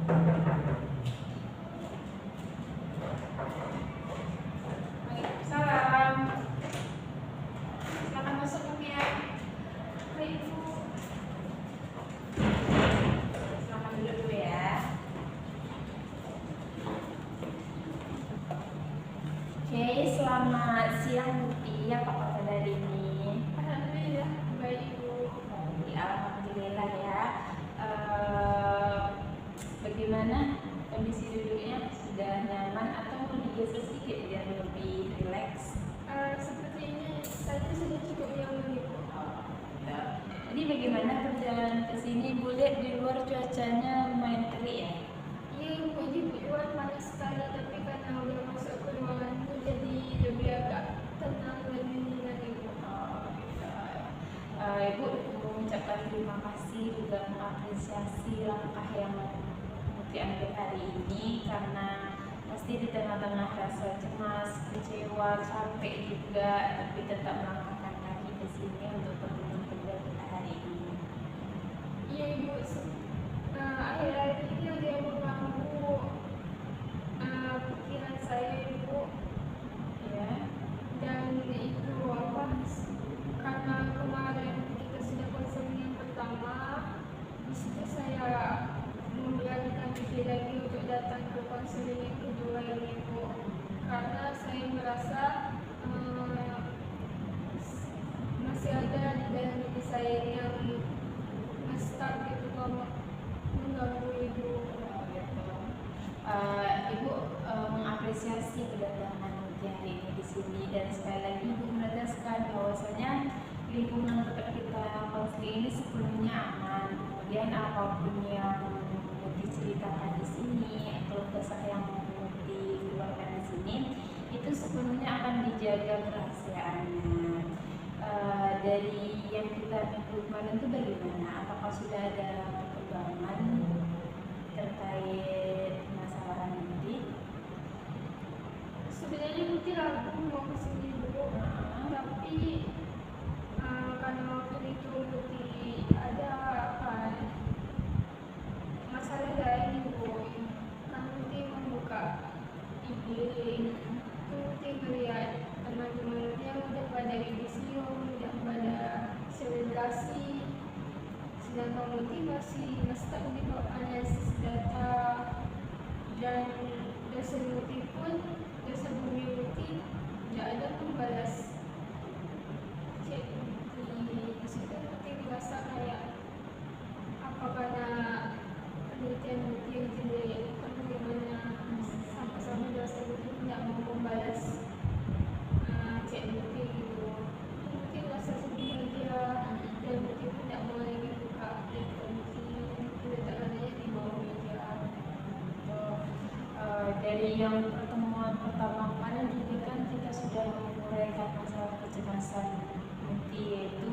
Waalaikumsalam. Silakan masuk Ibu ya. Baik, Ibu. Silakan duduk dulu ya. Oke, selamat siang Putih. Apa kabar hari ini? Alhamdulillah baik Ibu. Alhamdulillah ya. Bagaimana kondisi duduknya? Sudah nyaman atau mau digeser sedikit biar lebih rileks? Sepertinya saya sudah cukup nyaman Ibu. Jadi bagaimana perjalanan ke sini? Bu lihat di luar cuacanya lumayan terik ya. Iya Ibu, di luar panas sekali, tapi karena udah masuk ke ruangan itu jadi lebih agak tenang dan dingin Ibu. Ibu mengucapkan terima kasih juga mengapresiasi langkah yang diambil hari ini, karena pasti di tengah-tengah rasa cemas, kecewa, capek juga, tapi tetap melangkahkan kaki ke sini untuk bertemu kedua kita hari ini. Iya Ibu, akhir-akhir ini ada yang mengganggu pikiran saya Ibu. Ya. Dan itu apa? Karena kemarin kita sudah konseling yang pertama, di situ saya memberanikan diri lagi untuk datang ke konseling yang kedua ini Bu, karena saya merasa masih ada di dalam diri saya yang ngestak gitu kalau mengganggu Ibu. Ibu mengapresiasi kedatangan Muti hari ini di sini, dan sekali lagi Ibu menegaskan bahwasanya lingkungan tempat kita konseling ini sepenuhnya aman. Kemudian apapun yang Muti ceritakan di sini atau kesah yang Muti keluarkan di sini itu sepenuhnya akan dijaga kerahasiaannya. Dari yang kita minggu kemarin itu bagaimana? Apakah sudah ada perkembangan terkait masalah Muti? Sebenarnya Muti ragu mau ke sini dulu, tapi karena waktu itu Muti ada masalah lain Ibu, kan Muti membuka IG, Muti melihat teman-teman yang udah pada yudisium, udah pada selebrasi, sedangkan Muti masih ngestak di analisis data, dan dosen Muti pun, dosen bumi Muti tidak ada pembalas chat di situ. Muti merasa kayak apa karena penelitian Muti yang jelek, bagaimana sama-sama dosen Muti tidak mau membalas chat Muti gitu. Muti merasa sedih aja, dan Muti pun tidak mau lagi buka update ke Muti, letakkannya di bawah meja. Dari yang pertemuan pertama kemarin juga kan kita sudah menguraikan masalah kecemasan Muti, yaitu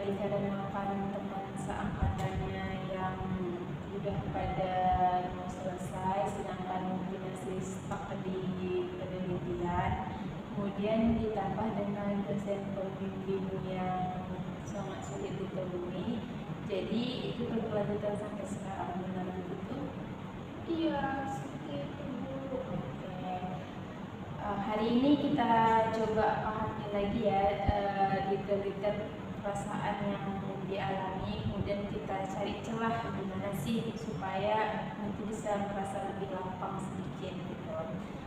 dikarenakan teman seangkatannya yang sudah pada mau selesai, sedangkan Muti masih stuck di penelitian. Kemudian ditambah dengan dosen pembimbing yang sangat sulit ditemui, jadi itu berkelanjutan sampai sekarang. Benar begitu? Iya, seperti itu Bu. Hari ini kita coba pahami lagi ya detail-detail perasaan yang dialami, kemudian kita cari celah gimana sih supaya nanti bisa merasa lebih lapang sedikit gitu.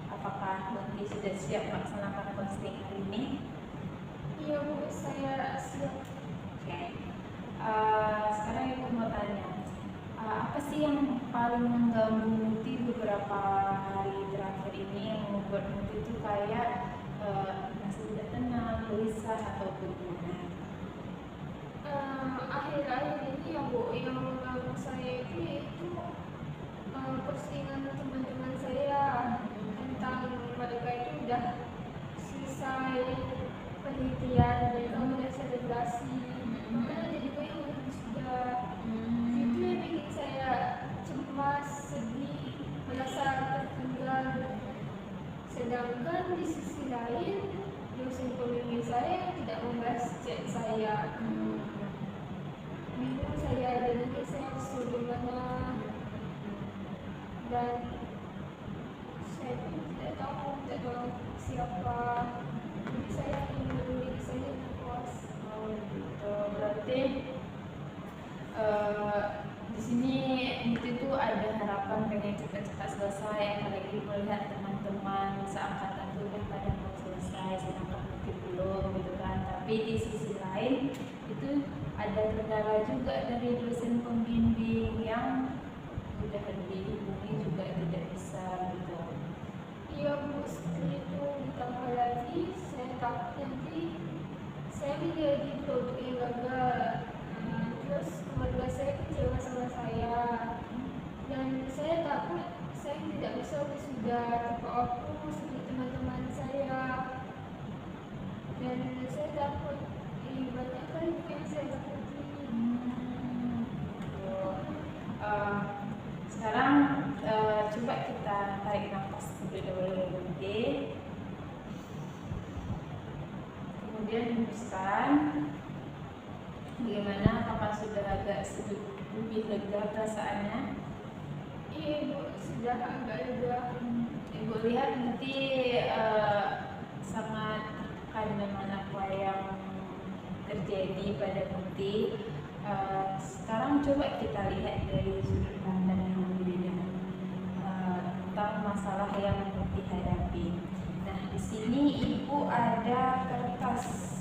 Apakah nanti sudah siap melaksanakan konseling hari ini? Iya Bu, saya siap. Oke. Sekarang Ibu mau tanya, apa sih yang paling mengganggu Muti beberapa hari terakhir ini yang membuat Muti itu kayak masih tidak tenang, gelisah ataupun gimana? Akhir-akhir ini ya Bu, yang mengganggu saya itu postingan teman-teman saya tentang mereka itu udah selesai penelitian dan udah selebrasi, makanya jadi banyak sudah. Itu yang bikin saya cemas, sedih, merasa tertinggal. Sedangkan di sisi lain dosen pembimbing saya tidak membahas chat saya. Bingung saya, dan saya suruh berani. Saya tidak tahu siapa. Jadi saya ingin diri saya yang puas. Oh gitu. Berarti di sini itu ada harapan pengen cepat-cepat selesai, apalagi melihat teman-teman seangkatan itu udah pada mau selesai, sedangkan mungkin belum gitu kan. Tapi di sisi lain itu ada kendala juga dari dosen pembimbing yang udah dihubungi juga tidak bisa gitu. Iya Bu, seperti itu. Ditambah lagi saya takut nanti saya menjadi produk yang gagal. Terus keluarga saya kecewa sama saya, dan saya takut saya tidak bisa wisuda tepat waktu seperti teman-teman saya, dan saya takut banyak kali yang saya takuti. Sekarang coba kita tarik nafas terlebih dahulu, oke? Kemudian hembuskan. Bagaimana? Apakah sudah agak sedikit lebih lega perasaannya? Iya Bu, sudah agak lega. Ibu lihat nanti sangat tertekan dengan apa yang terjadi pada Muti. Sekarang coba kita lihat dari sudut pandang yang berbeda tentang masalah yang Muti hadapi. Nah, di sini Ibu ada kertas.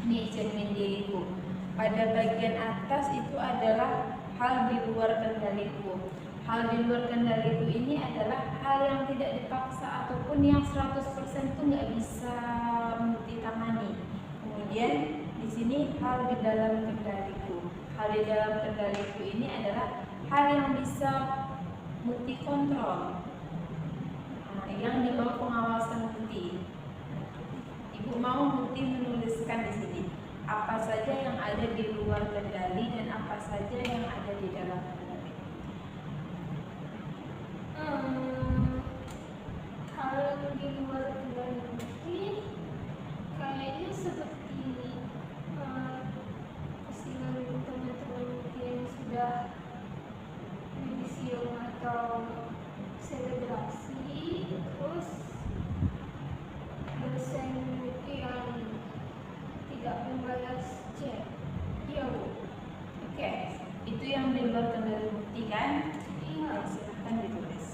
Nih cermin diriku. Pada bagian atas itu adalah hal di luar kendaliku. Hal di luar kendaliku ini adalah hal yang tidak dipaksa ataupun yang 100% itu nggak bisa Muti tangani. Kemudian di sini hal di dalam kendaliku. Hal di dalam kendaliku ini adalah hal yang bisa Muti kontrol, yang di bawah pengawasan Muti. Ibu mau Muti menuliskan di sini apa saja yang ada di luar kendali dan apa saja yang ada di dalam kendali. Kalau yang di luar kendali Muti kayaknya seperti postingan teman-teman Muti yang sudah yudisium atau selebrasi, terus dosen Muti yang tidak membalas chat. Iya Bu. Oke, itu yang di luar kendali Muti kan? Iya. Silahkan ditulis.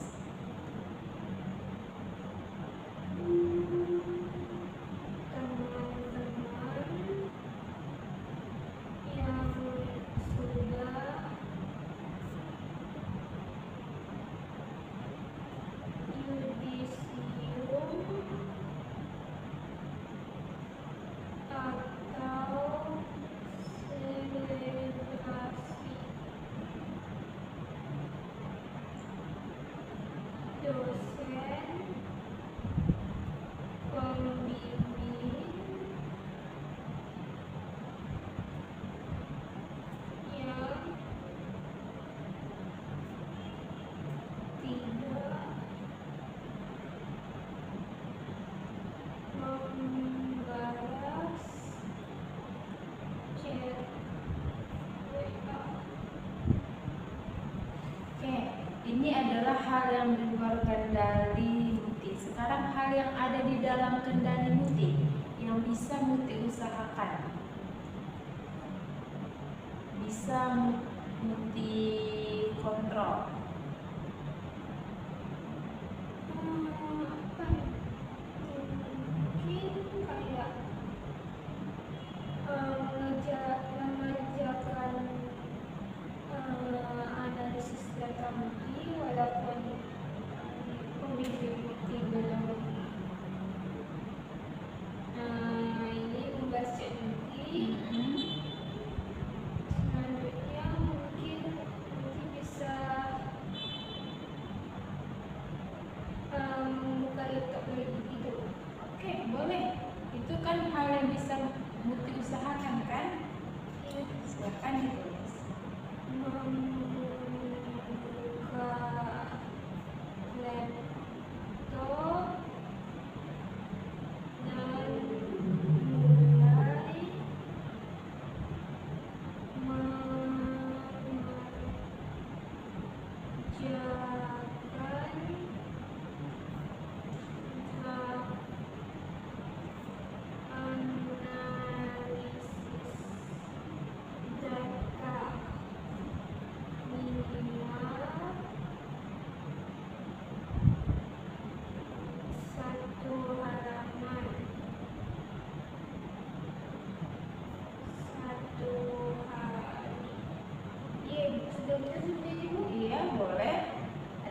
Ini adalah hal yang di luar kendali Muti. Sekarang hal yang ada di dalam kendali Muti yang bisa Muti usahakan, bisa Muti kontrol.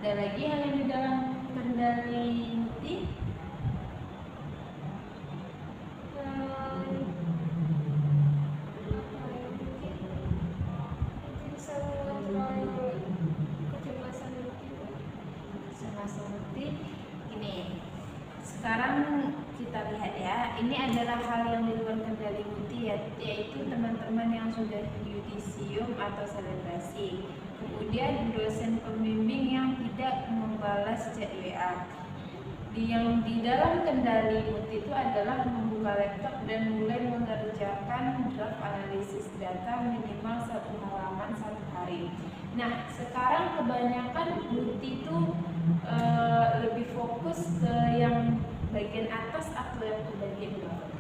Ada lagi hal yang di dalam kendali Muti? Sekarang kita lihat ya, ini adalah hal yang di luar kendali Muti yaitu teman-teman yang sudah yudisium atau selebrasi. Kemudian dosen pembimbing yang tidak membalas chat WA. Yang di dalam kendali Muti itu adalah membuka laptop dan mulai mengerjakan draft analisis data minimal 1 halaman 1 hari. Nah, sekarang kebanyakan Muti itu lebih fokus ke yang bagian atas atau yang ke bagian bawah?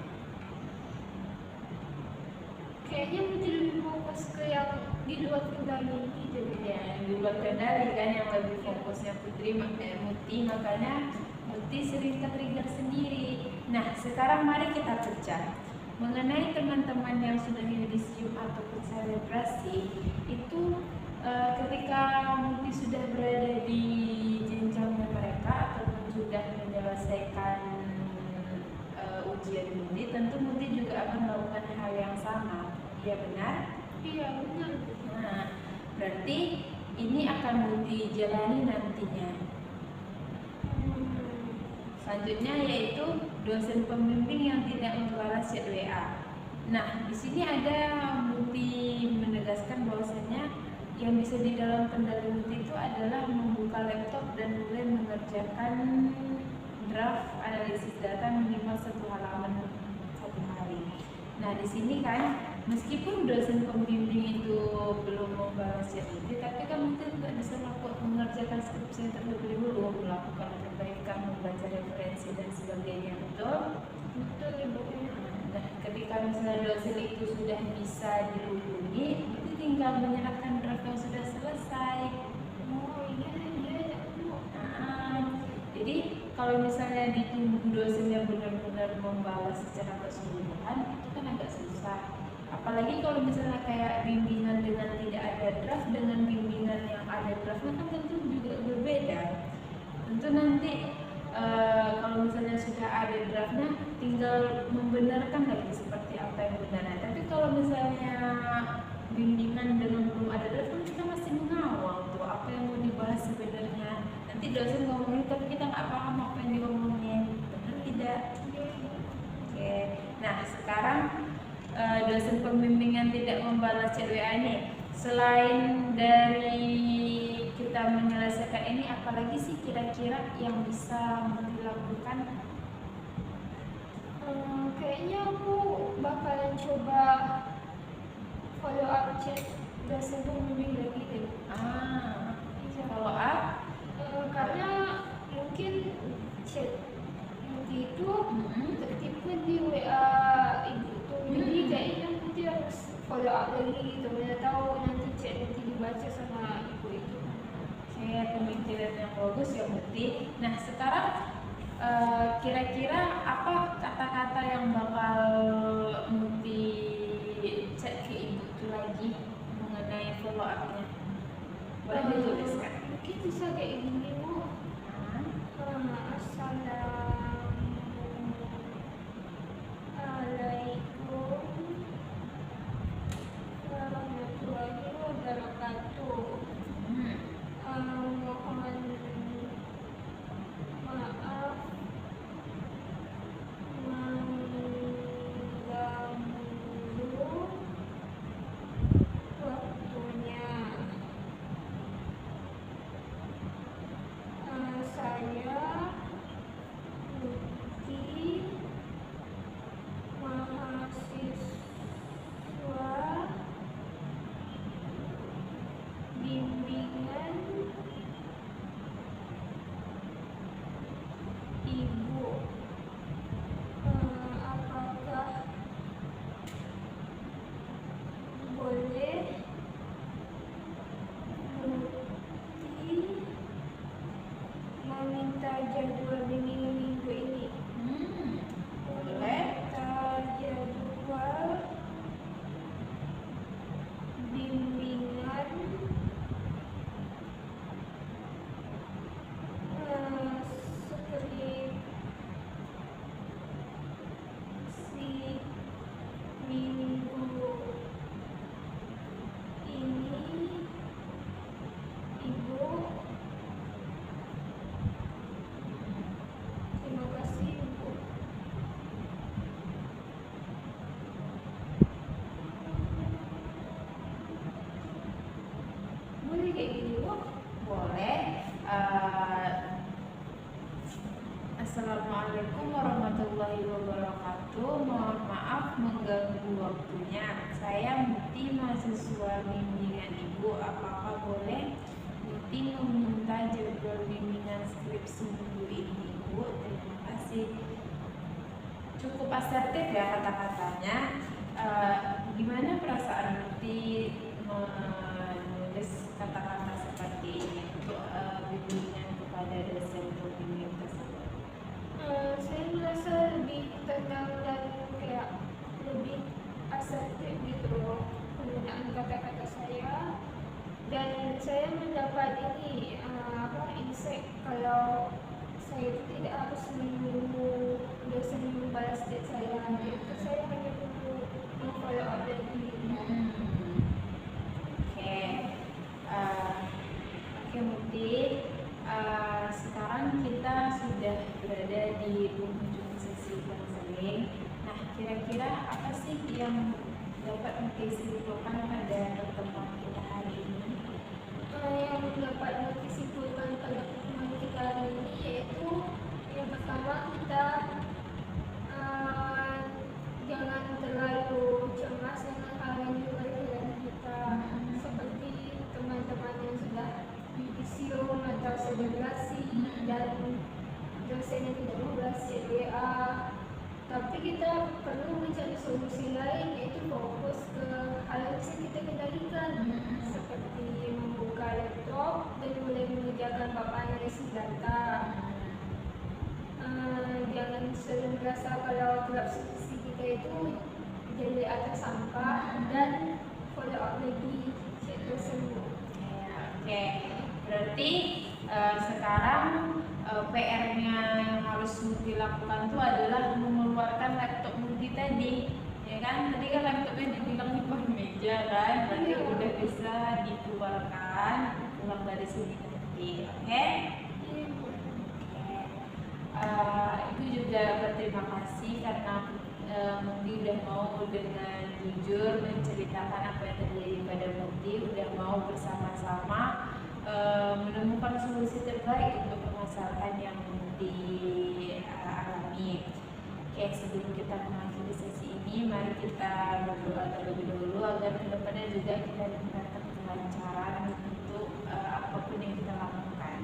Kayaknya Muti lebih fokus ke yang di luar kendali gitu. Ya, di luar kendali kan yang lebih fokusnya Putri Muti, makanya Muti sering ke-trigger sendiri. Nah, sekarang mari kita pecah mengenai teman-teman yang sudah yudisium ataupun selebrasi itu. Ketika Muti sudah berada di jenjangnya mereka ataupun sudah menyelesaikan ujian Muti, tentu Muti juga akan melakukan hal yang sama. Iya benar? Iya benar. Nah, berarti ini akan Muti jalani nantinya. Selanjutnya yaitu dosen pembimbing yang tidak membalas chat WA. Nah, di sini ada Muti menegaskan bahwasanya yang bisa di dalam kendali Muti itu adalah membuka laptop dan mulai mengerjakan draft analisis data minimal 1 halaman 1 hari. Nah, di sini kan meskipun dosen pembimbing itu belum membalas chat Muti, tapi kan Muti juga bisa mengerjakan skripsi terlebih dahulu, melakukan perbaikan, membaca referensi dan sebagainya. Betul? Betul Ibu. Nah, ketika misalnya dosen itu sudah bisa dihubungi, itu tinggal menyerahkan draft yang sudah selesai. Oh iya. Jadi kalau misalnya ditunggu dosennya benar-benar membalas secara keseluruhan, itu kan agak susah. Apalagi kalau misalnya kayak bimbingan dengan tidak ada draft dengan bimbingan yang ada draftnya kan tentu juga berbeda. Tentu nanti kalau misalnya sudah ada draftnya, tinggal membenarkan lagi seperti apa yang benar. Tapi kalau misalnya bimbingan dengan belum ada draft, kan kita masih mengawal tuh apa yang mau dibahas sebenarnya. Nanti dosen ngomongin tapi kita nggak paham apa yang diomongin, benar tidak? Oke. Nah, sekarang dosen pembimbing yang tidak membalas chat WA ini, selain dari kita menyelesaikan ini, apalagi sih kira-kira yang bisa dilakukan? Kayaknya aku bakalan coba follow up chat dosen pembimbing lagi deh. Follow up? Karena mungkin chat Muti itu tertipu di WA ibu tuh. Jadi kayaknya Muti harus follow up lagi gitu. Mana tahu nanti chat Muti dibaca sama ibu itu. Pemikiran yang bagus ya Muti. Nah, sekarang kira-kira apa kata-kata yang bakal Muti cek ke ibu itu lagi mengenai follow up-nya? Boleh dituliskan? Mungkin bisa kayak gini Bu. Assalamualaikum warahmatullahi wabarakatuh. Mohon maaf mengganggu waktunya. Saya Assalamualaikum warahmatullahi wabarakatuh. Mohon maaf mengganggu waktunya. Saya Muti, mahasiswa bimbingan Ibu. Apakah boleh Muti meminta jadwal bimbingan skripsi minggu ini, Ibu? Terima kasih. Cukup asertif ya kata-katanya. Gimana perasaan Muti menulis kata-kata seperti ini untuk bimbingan kepada dosen pembimbing tersebut? Saya merasa lebih tenang dan kayak lebih asertif gitu loh penggunaan kata-kata saya, dan saya mendapat ini insight kalau saya itu tidak harus menunggu dosen membalas chat saya, itu saya hanya perlu follow up lagi. Oke, Muti. Sekarang kita sudah berada di penghujung sesi konseling. Nah, kira-kira apa sih yang dapat Muti simpulkan pada pertemuan kita hari ini? Yang dapat Muti simpulkan pada pertemuan kita hari ini yaitu yang pertama, kita jangan terlalu cemas dengan hal yang di luar kendali kita, seperti teman-teman yang sudah yudisium atau selebrasi dan dosen yang tidak membahas CDA. Tapi kita perlu mencari solusi lain, yaitu fokus ke hal yang bisa kita kendalikan, seperti membuka laptop dan mulai mengerjakan bab analisis data. Jangan sering merasa kalau graf skripsi kita itu jadi atas sampah, dan follow up lagi chat tersebut. Oke, berarti sekarang PR-nya yang harus Muti lakukan itu adalah mengeluarkan laptop Muti tadi, ya kan? Tadi kan laptopnya dibilang di bawah meja kan, berarti udah bisa dikeluarkan pulang dari sini nanti, oke? Itu juga berterima kasih karena Muti udah mau dengan jujur menceritakan apa yang terjadi pada Muti, udah mau bersama-sama menemukan solusi terbaik untuk permasalahan yang Muti alami. Oke, sebelum kita mengakhiri sesi ini, mari kita berdoa terlebih dahulu agar kedepannya juga kita diberikan kelancaran untuk apapun yang kita lakukan.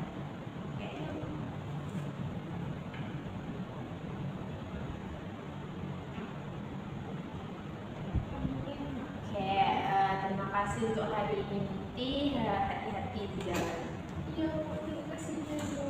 Terima kasih untuk hari ini Muti, hati-hati di jalan. Terima kasih.